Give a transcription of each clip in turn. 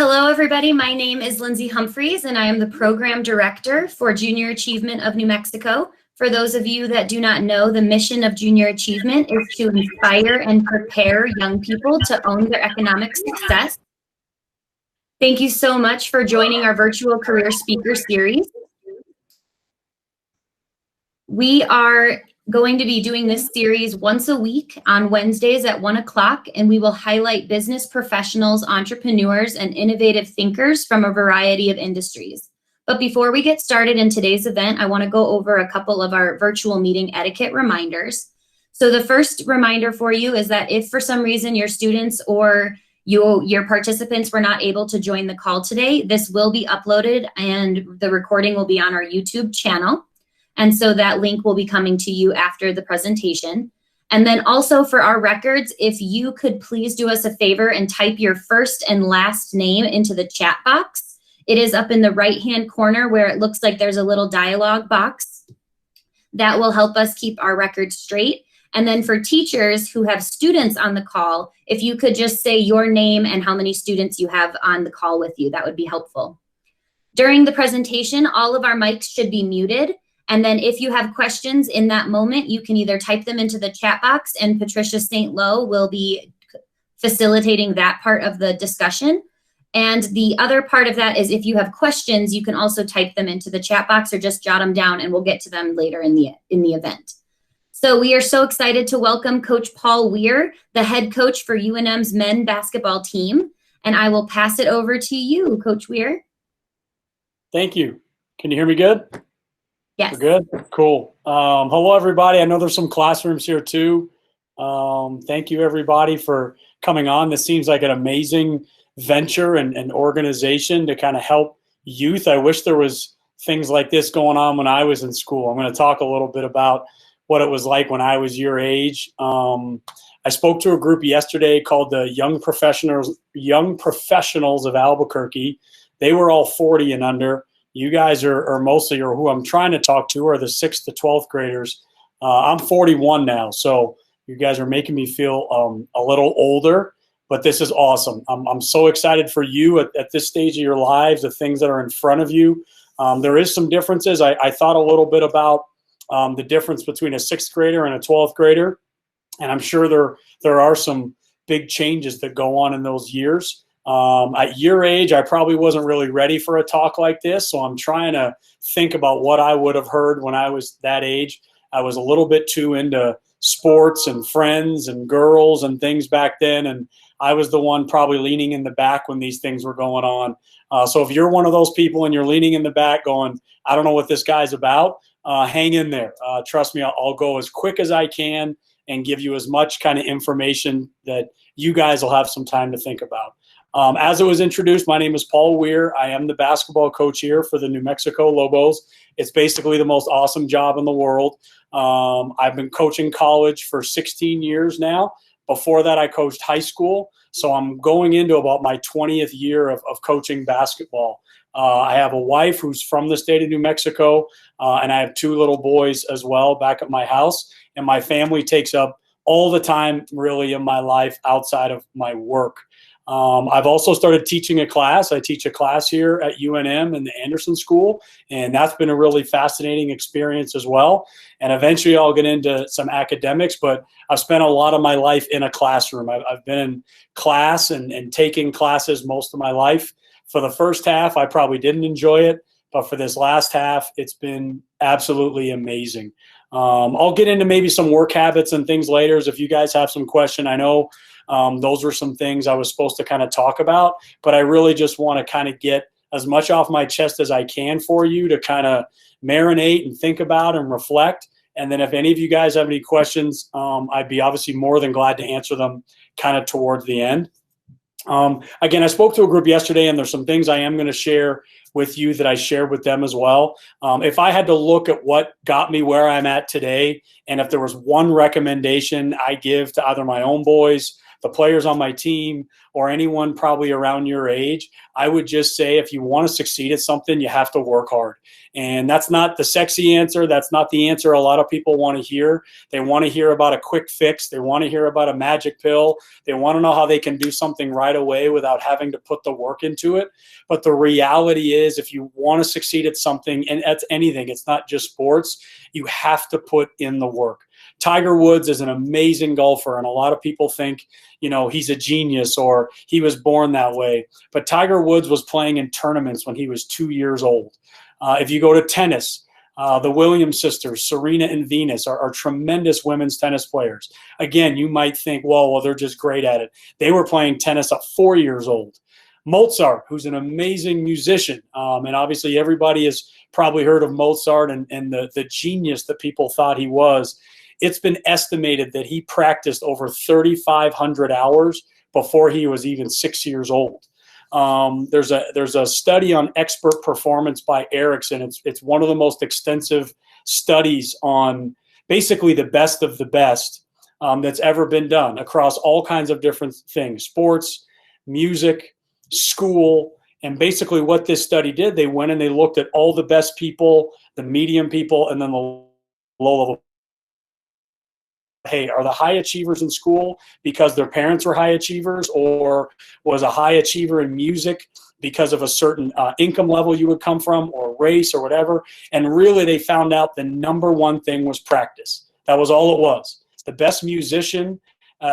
Hello, everybody. My name is Lindsay Humphreys, and I am the Program Director for Junior Achievement of New Mexico. For those of you that do not know, the mission of Junior Achievement is to inspire and prepare young people to own their economic success. Thank you so much for joining our virtual career speaker series. We are going to be doing this series once a week on Wednesdays at 1 o'clock, and we will highlight business professionals, entrepreneurs, and innovative thinkers from a variety of industries. But before we get started in today's event, I want to go over a couple of our virtual meeting etiquette reminders. So the first reminder for you is that if for some reason your students or your participants were not able to join the call today, this will be uploaded and the recording will be on our YouTube channel. And so that link will be coming to you after the presentation. And then also for our records, if you could please do us a favor and type your first and last name into the chat box. It is up in the right-hand corner where it looks like there's a little dialog box. That will help us keep our records straight. And then for teachers who have students on the call, if you could just say your name and how many students you have on the call with you, that would be helpful. During the presentation, all of our mics should be muted. And then if you have questions in that moment, you can either type them into the chat box and Patricia St. Lo will be facilitating that part of the discussion. And the other part of that is if you have questions, you can also type them into the chat box or just jot them down and we'll get to them later in the event. So we are so excited to welcome Coach Paul Weir, the head coach for UNM's men basketball team. And I will pass it over to you, Coach Weir. Thank you. Can you hear me good? Yes. We're good? Cool. Hello, everybody. I know there's some classrooms here, too. Thank you, everybody, for coming on. This seems like an amazing venture and organization to kind of help youth. I wish there was things like this going on when I was in school. I'm going to talk a little bit about what it was like when I was your age. I spoke to a group yesterday called the Young Professionals of Albuquerque. They were all 40 and under. You guys are mostly, or who I'm trying to talk to, are the 6th to 12th graders. I'm 41 now, so you guys are making me feel a little older, but this is awesome. I'm so excited for you at this stage of your lives, the things that are in front of you. There is some differences. I thought a little bit about the difference between a 6th grader and a 12th grader, and I'm sure there are some big changes that go on in those years. At your age, I probably wasn't really ready for a talk like this, so I'm trying to think about what I would have heard when I was that age. I was a little bit too into sports and friends and girls and things back then, and I was the one probably leaning in the back when these things were going on. So if you're one of those people and you're leaning in the back going, I don't know what this guy's about, hang in there. Trust me, I'll go as quick as I can and give you as much kind of information that you guys will have some time to think about. As it was introduced, my name is Paul Weir. I am the basketball coach here for the New Mexico Lobos. It's basically the most awesome job in the world. I've been coaching college for 16 years now. Before that, I coached high school. So I'm going into about my 20th year of coaching basketball. I have a wife who's from the state of New Mexico, and I have 2 little boys as well back at my house. And my family takes up all the time really in my life outside of my work. I've also started teaching a class. I teach a class here at UNM in the Anderson School, and that's been a really fascinating experience as well. And eventually I'll get into some academics, but I've spent a lot of my life in a classroom. I've been in class and taking classes most of my life. For the first half, I probably didn't enjoy it, but for this last half, it's been absolutely amazing. I'll get into maybe some work habits and things later if you guys have some question. I know those were some things I was supposed to kind of talk about, but I really just want to kind of get as much off my chest as I can for you to kind of marinate and think about and reflect. And then if any of you guys have any questions, I'd be obviously more than glad to answer them kind of towards the end. Again, I spoke to a group yesterday, and there's some things I am going to share with you that I shared with them as well. If I had to look at what got me where I'm at today, and if there was one recommendation I give to either my own boys, the players on my team, or anyone probably around your age, I would just say if you want to succeed at something, you have to work hard. And that's not the sexy answer. That's not the answer a lot of people want to hear. They want to hear about a quick fix. They want to hear about a magic pill. They want to know how they can do something right away without having to put the work into it. But the reality is, if you want to succeed at something, and at anything, it's not just sports, you have to put in the work. Tiger Woods is an amazing golfer, and a lot of people think, he's a genius or he was born that way. But Tiger Woods was playing in tournaments when he was 2 years old. If you go to tennis, the Williams sisters, Serena and Venus, are tremendous women's tennis players. Again, you might think, well, they're just great at it. They were playing tennis at 4 years old. Mozart, who's an amazing musician, and obviously everybody has probably heard of Mozart and the genius that people thought he was. It's been estimated that he practiced over 3,500 hours before he was even 6 years old. There's a study on expert performance by Ericsson. It's one of the most extensive studies on basically the best of the best that's ever been done across all kinds of different things: sports, music, school. And basically what this study did, they went and they looked at all the best people, the medium people, and then the low level. Hey, are the high achievers in school because their parents were high achievers, or was a high achiever in music because of a certain income level you would come from, or race, or whatever? And really they found out the number one thing was practice. That was all it was. The best musician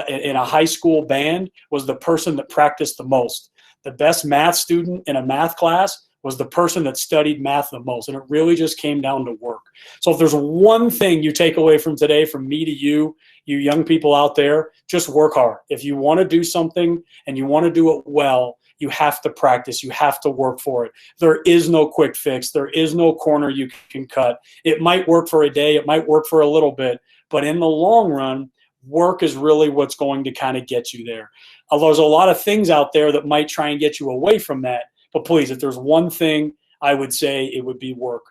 in a high school band was the person that practiced the most. The best math student in a math class was the person that studied math the most. And it really just came down to work. So if there's one thing you take away from today, from me to you young people out there, just work hard. If you want to do something and you want to do it well, you have to practice. You have to work for it. There is no quick fix. There is no corner you can cut. It might work for a day. It might work for a little bit. But in the long run, work is really what's going to kind of get you there. There's a lot of things out there that might try and get you away from that. But please, if there's one thing, I would say it would be work.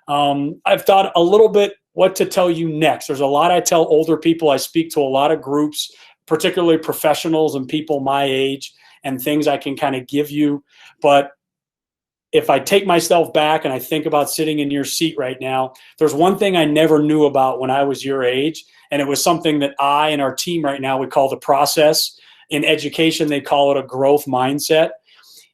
I've thought a little bit what to tell you next. There's a lot I tell older people. I speak to a lot of groups, particularly professionals and people my age, and things I can kind of give you. But if I take myself back and I think about sitting in your seat right now, there's one thing I never knew about when I was your age, and it was something that I and our team right now would call the process. In education, they call it a growth mindset.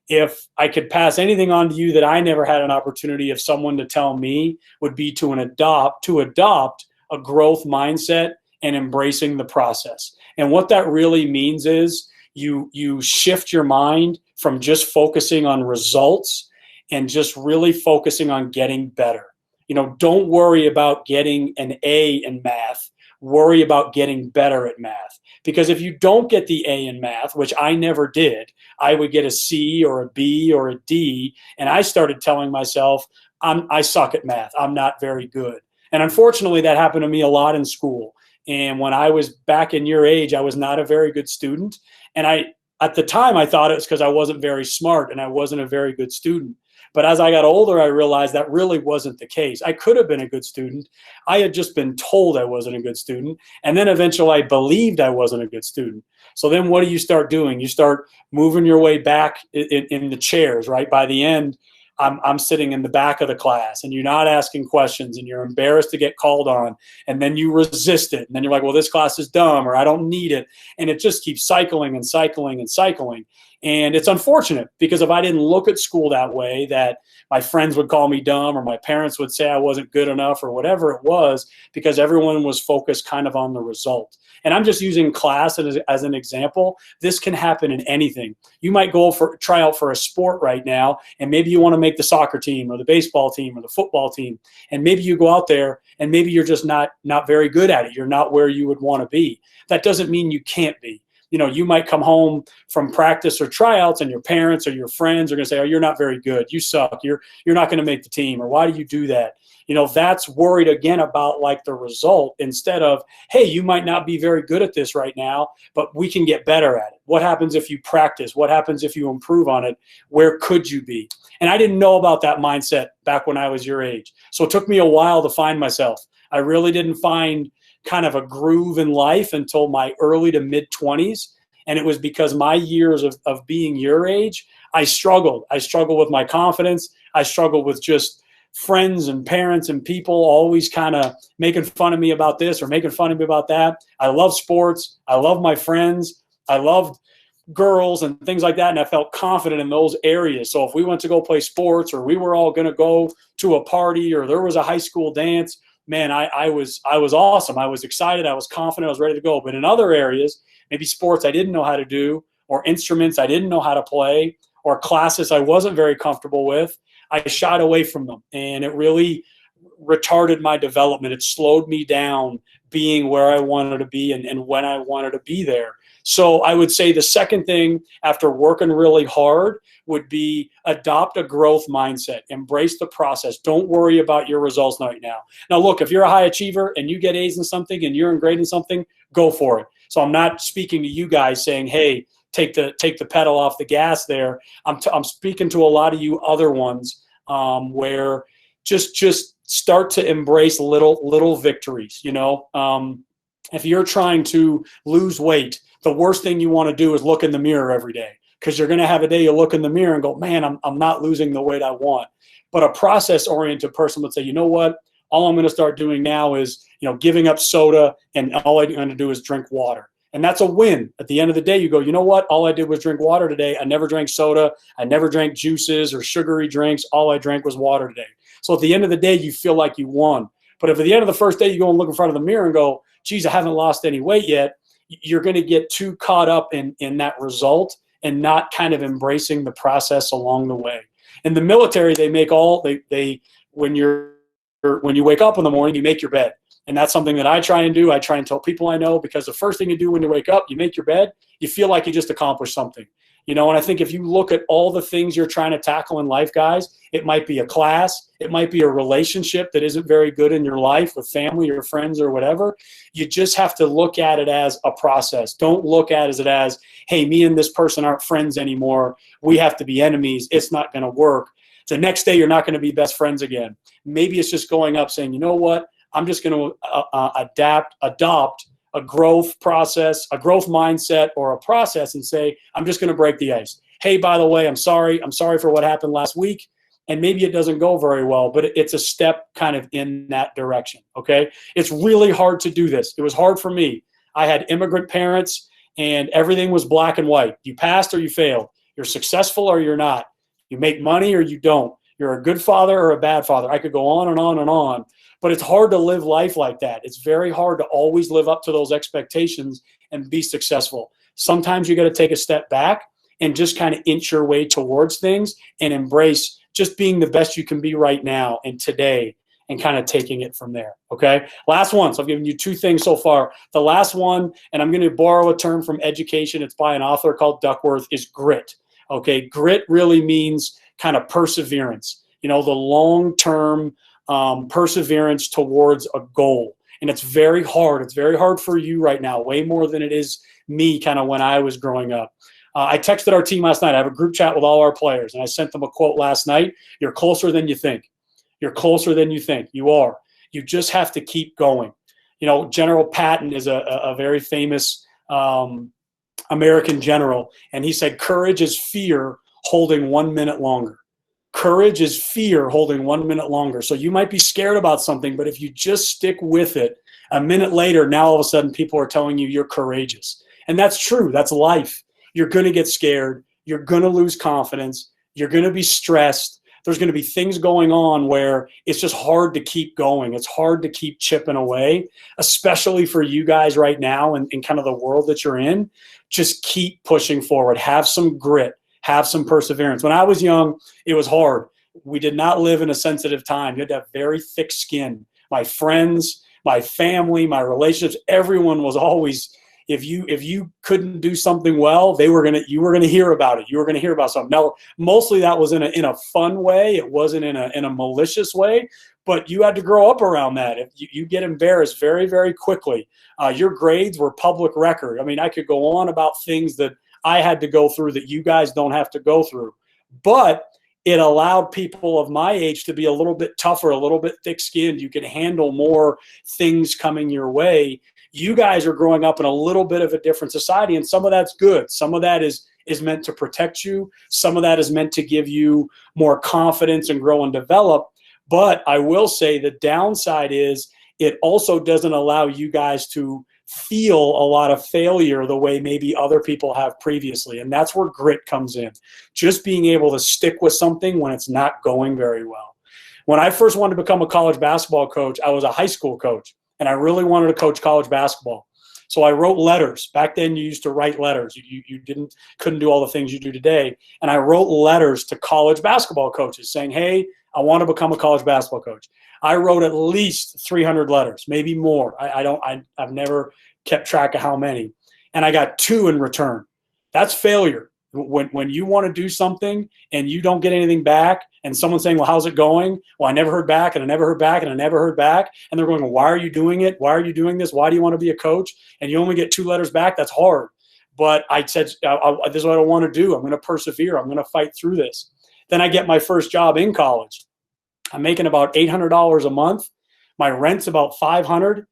If I could pass anything on to you that I never had an opportunity of someone to tell me, would be to adopt a growth mindset and embracing the process. And what that really means is you shift your mind from just focusing on results and just really focusing on getting better. Don't worry about getting an A in math. Worry about getting better at math. Because if you don't get the A in math, which I never did, I would get a C or a B or a D, and I started telling myself, I suck at math. I'm not very good. And unfortunately, that happened to me a lot in school. And when I was back in your age, I was not a very good student. And at the time, I thought it was because I wasn't very smart and I wasn't a very good student. But as I got older, I realized that really wasn't the case. I could have been a good student. I had just been told I wasn't a good student. And then eventually I believed I wasn't a good student. So then what do you start doing? You start moving your way back in the chairs, right? By the end, I'm sitting in the back of the class and you're not asking questions and you're embarrassed to get called on, and then you resist it. And then you're like, well, this class is dumb, or I don't need it. And it just keeps cycling and cycling and cycling. And it's unfortunate, because if I didn't look at school that way, that my friends would call me dumb or my parents would say I wasn't good enough or whatever it was, because everyone was focused kind of on the result. And I'm just using class as an example. This can happen in anything. You might try out for a sport right now, and maybe you want to make the soccer team or the baseball team or the football team. And maybe you go out there and maybe you're just not very good at it. You're not where you would want to be. That doesn't mean you can't be. You might come home from practice or tryouts and your parents or your friends are going to say, oh, you're not very good. You suck. You're not going to make the team. Or why do you do that? that's worried again about like the result instead of, hey, you might not be very good at this right now, but we can get better at it. What happens if you practice? What happens if you improve on it? Where could you be? And I didn't know about that mindset back when I was your age. So it took me a while to find myself. I really didn't find kind of a groove in life until my early to mid 20s. And it was because my years of being your age, I struggled. I struggled with my confidence. I struggled with just friends and parents and people always kind of making fun of me about this or making fun of me about that. I love sports. I love my friends. I loved girls and things like that. And I felt confident in those areas. So if we went to go play sports or we were all going to go to a party or there was a high school dance, man, I was awesome. I was excited. I was confident. I was ready to go. But in other areas, maybe sports I didn't know how to do, or instruments I didn't know how to play, or classes I wasn't very comfortable with, I shied away from them. And it really retarded my development. It slowed me down being where I wanted to be and when I wanted to be there. So I would say the second thing after working really hard would be adopt a growth mindset. Embrace the process. Don't worry about your results right now. Now, look, if you're a high achiever and you get A's in something and you're in grade in something, go for it. So I'm not speaking to you guys saying, hey, take the pedal off the gas there. I'm speaking to a lot of you other ones where just start to embrace little victories. If you're trying to lose weight, the worst thing you want to do is look in the mirror every day, because you're going to have a day you look in the mirror and go, man, I'm not losing the weight I want. But a process-oriented person would say, you know what? All I'm going to start doing now is, giving up soda, and all I'm going to do is drink water. And that's a win. At the end of the day, you go, you know what? All I did was drink water today. I never drank soda. I never drank juices or sugary drinks. All I drank was water today. So at the end of the day, you feel like you won. But if at the end of the first day you go and look in front of the mirror and go, geez, I haven't lost any weight yet, you're going to get too caught up in that result and not kind of embracing the process along the way. In the military, they make when you wake up in the morning, you make your bed. And that's something that I try and do. I try and tell people I know, because the first thing you do when you wake up, you make your bed, you feel like you just accomplished something. And I think if you look at all the things you're trying to tackle in life, guys, it might be a class, it might be a relationship that isn't very good in your life with family or friends or whatever. You just have to look at it as a process. Don't look at it as, hey, me and this person aren't friends anymore. We have to be enemies. It's not going to work. The next day, you're not going to be best friends again. Maybe it's just going up saying, you know what? I'm just going to adopt a growth process, a growth mindset, or a process, and say, I'm just going to break the ice. Hey, by the way, I'm sorry for what happened last week. And maybe it doesn't go very well, but it's a step kind of in that direction. Okay. It's really hard to do this. It was hard for me. I had immigrant parents and everything was black and white. You passed or you failed. You're successful or you're not. You make money or you don't. You're a good father or a bad father. I could go on and on and on. But it's hard to live life like that. It's very hard to always live up to those expectations and be successful. Sometimes you got to take a step back and just kind of inch your way towards things and embrace just being the best you can be right now and today, and kind of taking it from there. Okay. Last one. So I've given you two things so far. The last one, and I'm going to borrow a term from education. It's by an author called Duckworth, is grit. Okay. Grit really means kind of perseverance, the long-term perseverance towards a goal. And it's very hard. It's very hard for you right now, way more than it is me kind of when I was growing up. I texted our team last night. I have a group chat with all our players, and I sent them a quote last night. You're closer than you think. You're closer than you think. You are. You just have to keep going. General Patton is a very famous American general, and he said, courage is fear holding 1 minute longer. Courage is fear holding 1 minute longer. So you might be scared about something, but if you just stick with it, a minute later, now all of a sudden people are telling you you're courageous. And that's true. That's life. You're going to get scared. You're going to lose confidence. You're going to be stressed. There's going to be things going on where it's just hard to keep going. It's hard to keep chipping away, especially for you guys right now and in kind of the world that you're in. Just keep pushing forward. Have some grit. Have some perseverance. When I was young, it was hard. We did not live in a sensitive time. You had to have very thick skin. My friends, my family, my relationships, everyone was always, if you couldn't do something well, you were gonna hear about it. You were gonna hear about something. Now, mostly that was in a fun way. It wasn't in a malicious way, but you had to grow up around that. If you get embarrassed very, very quickly. Your grades were public record. I mean, I could go on about things that I had to go through that you guys don't have to go through. But it allowed people of my age to be a little bit tougher, a little bit thick-skinned. You could handle more things coming your way. You guys are growing up in a little bit of a different society, and some of that's good. Some of that is meant to protect you. Some of that is meant to give you more confidence and grow and develop. But I will say the downside is it also doesn't allow you guys to feel a lot of failure the way maybe other people have previously. And that's where grit comes in. Just being able to stick with something when it's not going very well. When I first wanted to become a college basketball coach, I was a high school coach, and I really wanted to coach college basketball. So I wrote letters. Back then, you used to write letters. You couldn't do all the things you do today. And I wrote letters to college basketball coaches saying, hey, I want to become a college basketball coach. I wrote at least 300 letters, maybe more. I've never kept track of how many. And I got 2 in return. That's failure. When you want to do something and you don't get anything back, and someone's saying, well, how's it going? Well, I never heard back, and I never heard back, and I never heard back. And they're going, well, why are you doing it? Why are you doing this? Why do you want to be a coach? And you only get 2 letters back. That's hard. But I said, this is what I want to do. I'm going to persevere. I'm going to fight through this. Then I get my first job in college. I'm making about $800 a month. My rent's about $500.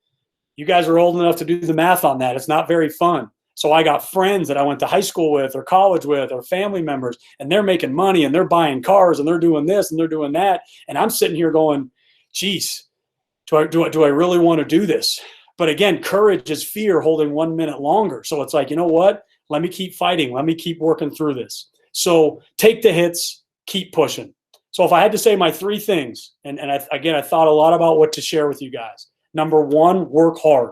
You guys are old enough to do the math on that. It's not very fun. So I got friends that I went to high school with or college with or family members, and they're making money and they're buying cars and they're doing this and they're doing that. And I'm sitting here going, geez, do I really want to do this? But again, courage is fear holding 1 minute longer. So it's like, you know what? Let me keep fighting. Let me keep working through this. So take the hits, keep pushing. So if I had to say my 3 things, and I thought a lot about what to share with you guys. Number 1, work hard.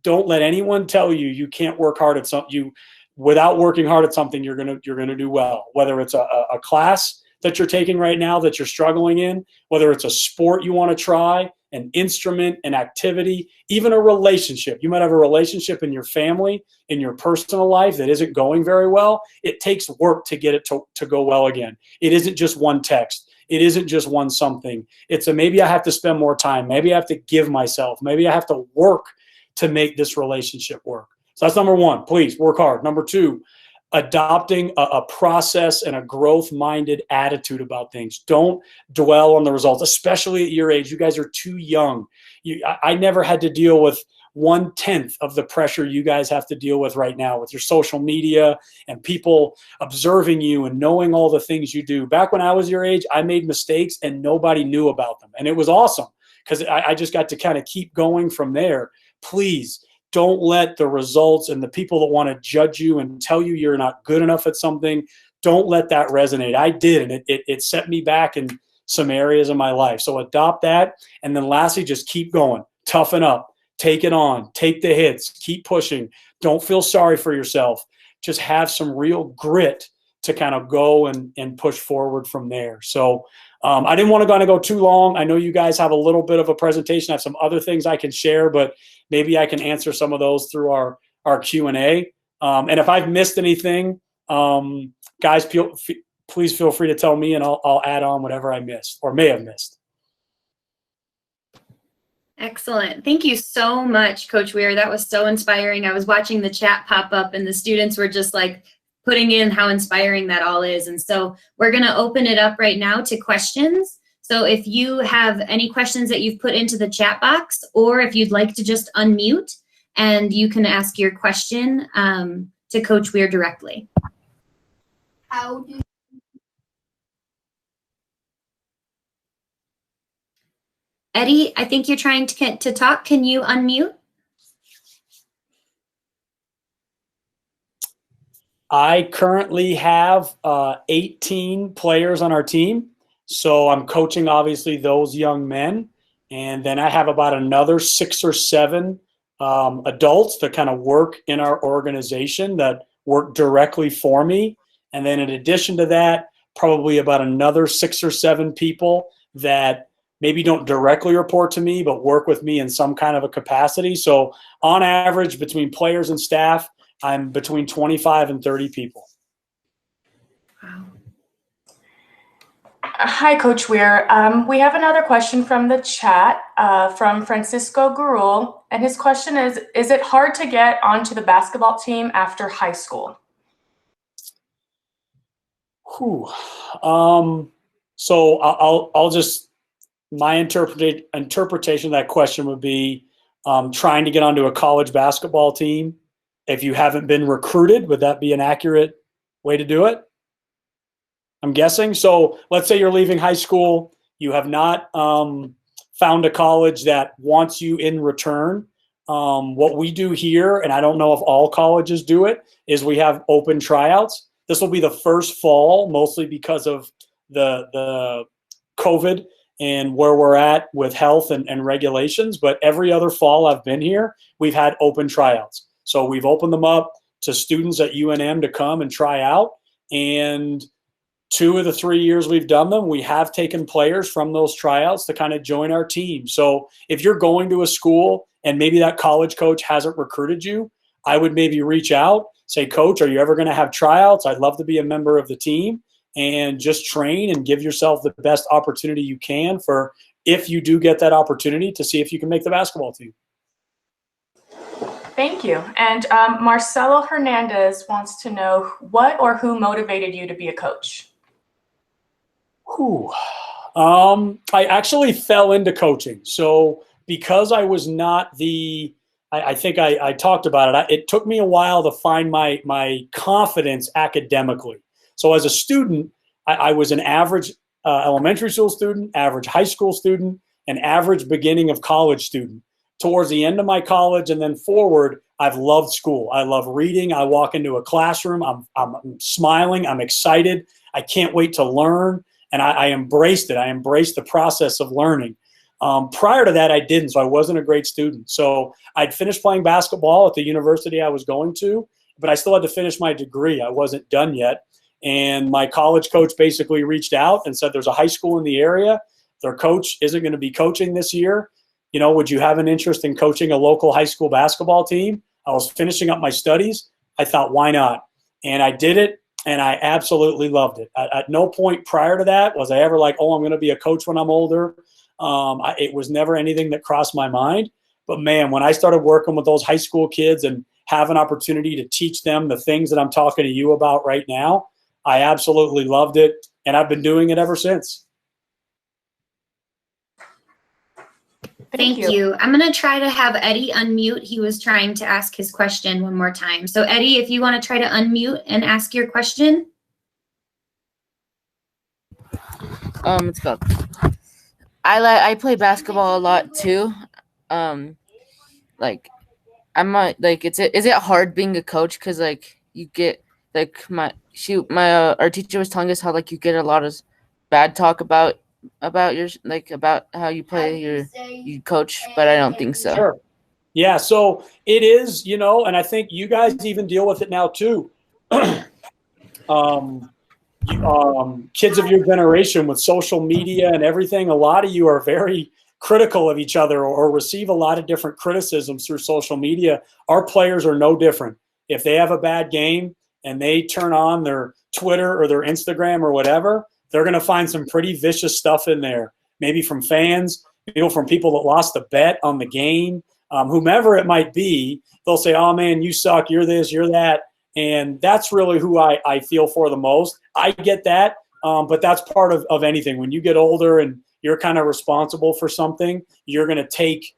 Don't let anyone tell you you can't work hard at something. Without working hard at something, you're gonna do well. Whether it's a class that you're taking right now that you're struggling in, whether it's a sport you want to try, an instrument, an activity, even a relationship. You might have a relationship in your family, in your personal life that isn't going very well. It takes work to get it to go well again. It isn't just one text. It isn't just one something. It's maybe I have to spend more time. Maybe I have to give myself. Maybe I have to work to make this relationship work. So that's number 1. Please work hard. Number 2, adopting a process and a growth-minded attitude about things. Don't dwell on the results, especially at your age. You guys are too young. I never had to deal with 1/10 of the pressure you guys have to deal with right now with your social media and people observing you and knowing all the things you do. Back when I was your age, I made mistakes and nobody knew about them. And it was awesome because I just got to kind of keep going from there. Please don't let the results and the people that want to judge you and tell you you're not good enough at something, don't let that resonate. I did, and it set me back in some areas of my life. So adopt that. And then lastly, just keep going. Toughen up. Take it on. Take the hits. Keep pushing. Don't feel sorry for yourself. Just have some real grit to kind of go and push forward from there. So I didn't want to go too long. I know you guys have a little bit of a presentation. I have some other things I can share, but maybe I can answer some of those through our Q&A. And if I've missed anything, guys, please feel free to tell me, and I'll add on whatever I missed or may have missed. Excellent. Thank you so much, Coach Weir. That was so inspiring. I was watching the chat pop up, and the students were just like putting in how inspiring that all is. And so we're going to open it up right now to questions. So if you have any questions that you've put into the chat box, or if you'd like to just unmute and you can ask your question to Coach Weir directly. Eddie, I think you're trying to talk. Can you unmute? I currently have 18 players on our team. So I'm coaching, obviously, those young men. And then I have about another 6 or 7 adults that kind of work in our organization that work directly for me. And then in addition to that, probably about another 6 or 7 people that maybe don't directly report to me, but work with me in some kind of a capacity. So on average, between players and staff, I'm between 25 and 30 people. Wow. Hi, Coach Weir. We have another question from the chat from Francisco Gurul, and his question is it hard to get onto the basketball team after high school? Whew. So I'll just, my interpretation of that question would be trying to get onto a college basketball team. If you haven't been recruited, would that be an accurate way to do it? I'm guessing. So let's say you're leaving high school, you have not found a college that wants you in return. What we do here, and I don't know if all colleges do it, is we have open tryouts. This will be the first fall, mostly because of the COVID and where we're at with health and regulations. But every other fall I've been here, we've had open tryouts. So we've opened them up to students at UNM to come and try out. And 2 of the 3 years we've done them, we have taken players from those tryouts to kind of join our team. So if you're going to a school and maybe that college coach hasn't recruited you, I would maybe reach out, say, Coach, are you ever going to have tryouts? I'd love to be a member of the team, and just train and give yourself the best opportunity you can for, if you do get that opportunity, to see if you can make the basketball team. Thank you. And Marcelo Hernandez wants to know what or who motivated you to be a coach? I actually fell into coaching. So because I was not I think I talked about it. It took me a while to find my confidence academically. So as a student, I was an average elementary school student, average high school student, and average beginning of college student. Towards the end of my college and then forward, I've loved school. I love reading. I walk into a classroom, I'm smiling, I'm excited. I can't wait to learn. And I embraced it. I embraced the process of learning. Prior to that, I didn't, so I wasn't a great student. So I'd finished playing basketball at the university I was going to, but I still had to finish my degree. I wasn't done yet. And my college coach basically reached out and said, there's a high school in the area. Their coach isn't going to be coaching this year. Would you have an interest in coaching a local high school basketball team? I was finishing up my studies. I thought, why not? And I did it. And I absolutely loved it. At no point prior to that was I ever like, oh, I'm going to be a coach when I'm older. It was never anything that crossed my mind. But man, when I started working with those high school kids and have an opportunity to teach them the things that I'm talking to you about right now, I absolutely loved it. And I've been doing it ever since. Thank you. I'm going to try to have Eddie unmute. He was trying to ask his question one more time. So Eddie, if you want to try to unmute and ask your question. It's called. I play basketball a lot too. Like I'm not like is it hard being a coach? Cause like you get like our teacher was telling us how like you get a lot of bad talk about your about how you play you coach, but I don't think so. Sure. Yeah, so it is, and I think you guys even deal with it now too. Kids of your generation with social media and everything, a lot of you are very critical of each other or receive a lot of different criticisms through social media. Our players are no different. If they have a bad game and they turn on their Twitter or their Instagram or whatever, they're going to find some pretty vicious stuff in there, maybe from fans, from people that lost the bet on the game, whomever it might be. They'll say, oh, man, you suck, you're this, you're that. And that's really who I feel for the most. I get that, but that's part of anything. When you get older and you're kind of responsible for something, you're going to take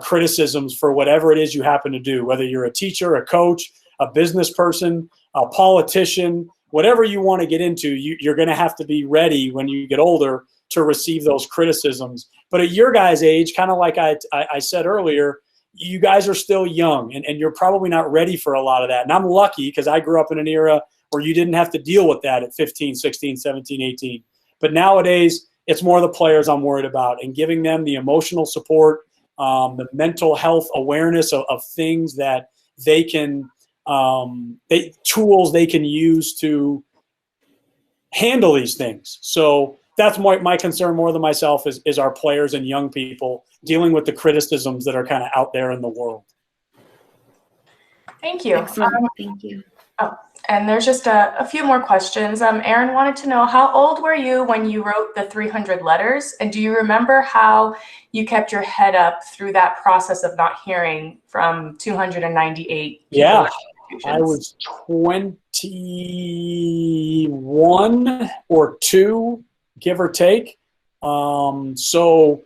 criticisms for whatever it is you happen to do, whether you're a teacher, a coach, a business person, a politician, whatever you want to get into, you're going to have to be ready when you get older to receive those criticisms. But at your guys' age, kind of like I said earlier, you guys are still young and you're probably not ready for a lot of that. And I'm lucky because I grew up in an era where you didn't have to deal with that at 15, 16, 17, 18. But nowadays, it's more the players I'm worried about and giving them the emotional support, the mental health awareness of things that they can, tools they can use to handle these things. So that's my concern more than myself is our players and young people dealing with the criticisms that are kind of out there in the world. Thank you. Excellent. Thank you. Oh, and there's just a few more questions. Aaron wanted to know, how old were you when you wrote the 300 letters? And do you remember how you kept your head up through that process of not hearing from 298 people? Yeah, I was 21 or 2, give or take. So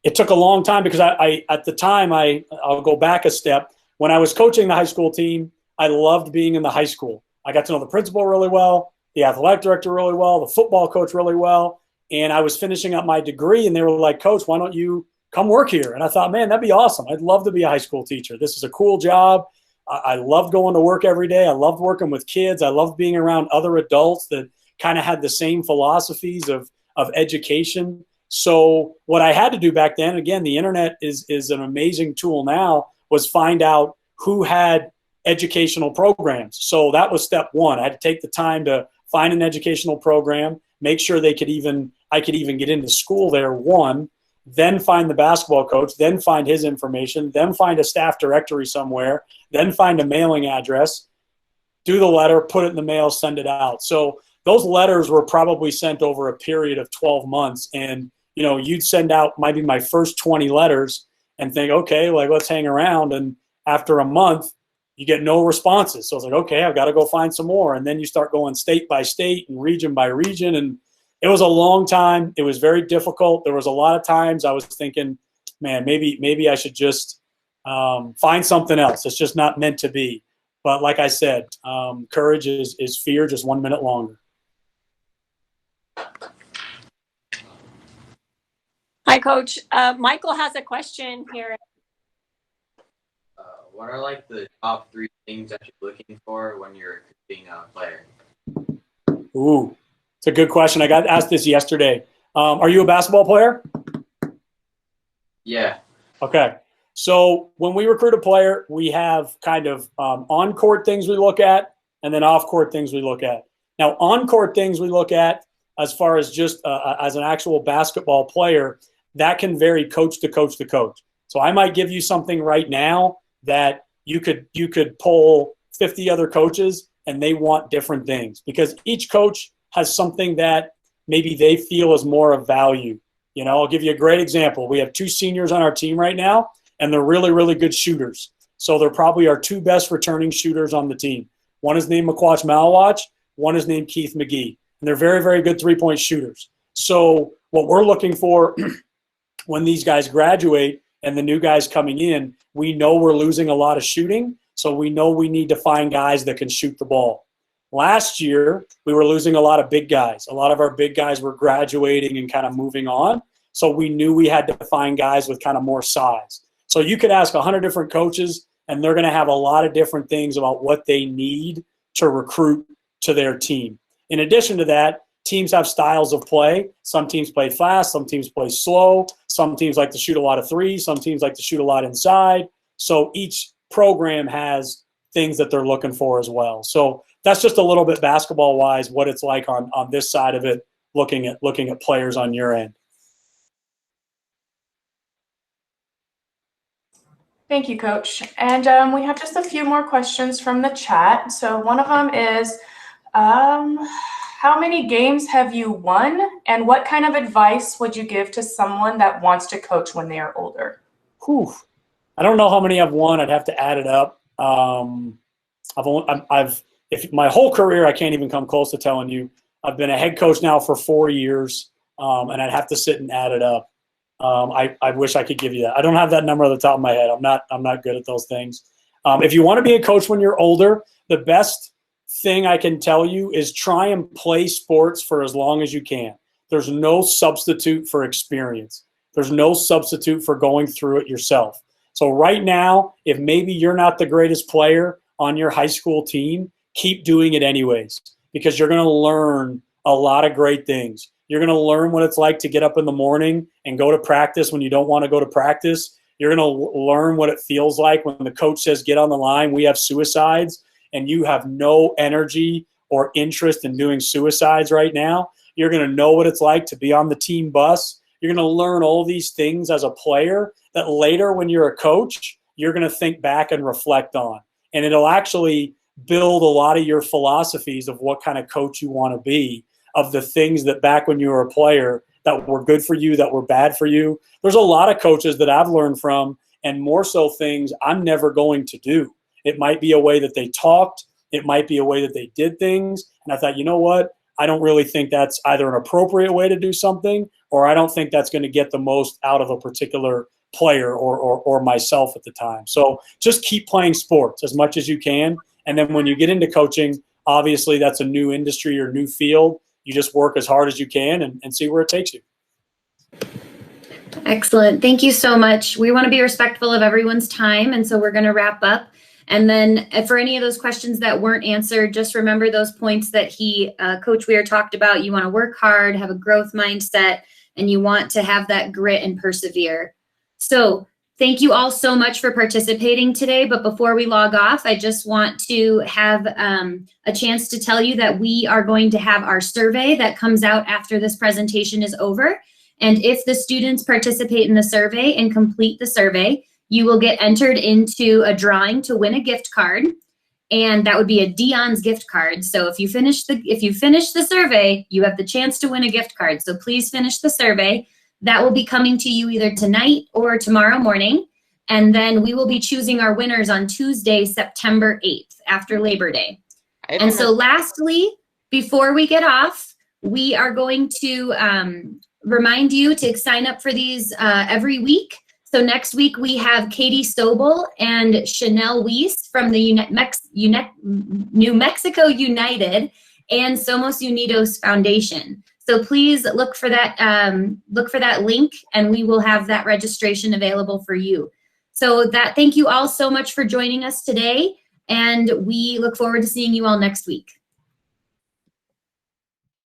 it took a long time because I at the time, I'll go back a step. When I was coaching the high school team, I loved being in the high school. I got to know the principal really well, the athletic director really well, the football coach really well. And I was finishing up my degree, and they were like, Coach, why don't you come work here? And I thought, man, that'd be awesome. I'd love to be a high school teacher. This is a cool job. I loved going to work every day. I loved working with kids. I loved being around other adults that kind of had the same philosophies of education. So what I had to do back then, again, the internet is an amazing tool now, was find out who had educational programs. So that was step one. I had to take the time to find an educational program, make sure I could even get into school there, one, then find the basketball coach, then find his information, then find a staff directory somewhere, then find a mailing address, do the letter, put it in the mail, send it out. So those letters were probably sent over a period of 12 months. And, you'd send out maybe my first 20 letters and think, okay, like, let's hang around. And after a month, you get no responses. So I was like, okay, I've got to go find some more. And then you start going state by state and region by region. And it was a long time. It was very difficult. There was a lot of times I was thinking, man, maybe I should just find something else. It's just not meant to be. But like I said, courage is fear just 1 minute longer. Hi, Coach. Michael has a question here. What are like the top 3 things that you're looking for when you're being a player? Ooh, it's a good question. I got asked this yesterday. Are you a basketball player? Yeah. Okay. So when we recruit a player, we have kind of on-court things we look at and then off-court things we look at. Now, on-court things we look at as far as just as an actual basketball player, that can vary coach to coach to coach. So I might give you something right now that you could poll 50 other coaches and they want different things because each coach has something that maybe they feel is more of value. I'll give you a great example. We have 2 seniors on our team right now, and they're really, really good shooters. So they're probably our 2 best returning shooters on the team. One is named McQuatch Malawatch. One is named Keith McGee. And they're very, very good 3-point shooters. So what we're looking for when these guys graduate and the new guys coming in, we know we're losing a lot of shooting. So we know we need to find guys that can shoot the ball. Last year, we were losing a lot of big guys. A lot of our big guys were graduating and kind of moving on. So we knew we had to find guys with kind of more size. So you could ask 100 different coaches, and they're going to have a lot of different things about what they need to recruit to their team. In addition to that, teams have styles of play. Some teams play fast. Some teams play slow. Some teams like to shoot a lot of threes. Some teams like to shoot a lot inside. So each program has things that they're looking for as well. So that's just a little bit basketball-wise what it's like on this side of it, looking at players on your end. Thank you, Coach. And we have just a few more questions from the chat. So one of them is, how many games have you won, and what kind of advice would you give to someone that wants to coach when they are older? Whew. I don't know how many I've won. I'd have to add it up. If my whole career, I can't even come close to telling you. I've been a head coach now for 4 years, and I'd have to sit and add it up. I wish I could give you that. I don't have that number at the top of my head. I'm not good at those things. If you want to be a coach when you're older, the best thing I can tell you is try and play sports for as long as you can. There's no substitute for experience. There's no substitute for going through it yourself. So right now, if maybe you're not the greatest player on your high school team, keep doing it anyways, because you're going to learn a lot of great things. You're going to learn what it's like to get up in the morning and go to practice when you don't want to go to practice. You're going to learn what it feels like when the coach says, get on the line, we have suicides, and you have no energy or interest in doing suicides right now. You're going to know what it's like to be on the team bus. You're going to learn all these things as a player that later when you're a coach, you're going to think back and reflect on. And it'll actually build a lot of your philosophies of what kind of coach you want to be, of the things that back when you were a player that were good for you, that were bad for you. There's a lot of coaches that I've learned from, and more so things I'm never going to do. It might be a way that they talked. It might be a way that they did things. And I thought, you know what? I don't really think that's either an appropriate way to do something, or I don't think that's going to get the most out of a particular player or myself at the time. So just keep playing sports as much as you can. And then when you get into coaching, obviously that's a new industry or new field. You just work as hard as you can and see where it takes you. Excellent. Thank you so much. We want to be respectful of everyone's time, and so we're going to wrap up. And then for any of those questions that weren't answered, just remember those points that Coach Weir talked about. You want to work hard, have a growth mindset, and you want to have that grit and persevere. So thank you all so much for participating today. But before we log off, I just want to have a chance to tell you that we are going to have our survey that comes out after this presentation is over. And if the students participate in the survey and complete the survey, you will get entered into a drawing to win a gift card. And that would be a Dion's gift card. So if you finish the survey, you have the chance to win a gift card. So please finish the survey. That will be coming to you either tonight or tomorrow morning. And then we will be choosing our winners on Tuesday, September 8th, after Labor Day. And so lastly, before we get off, we are going to remind you to sign up for these every week. So next week we have Katie Sobel and Chanel Weiss from the New Mexico United and Somos Unidos Foundation. So please look for that link, and we will have that registration available for you. So thank you all so much for joining us today, and we look forward to seeing you all next week.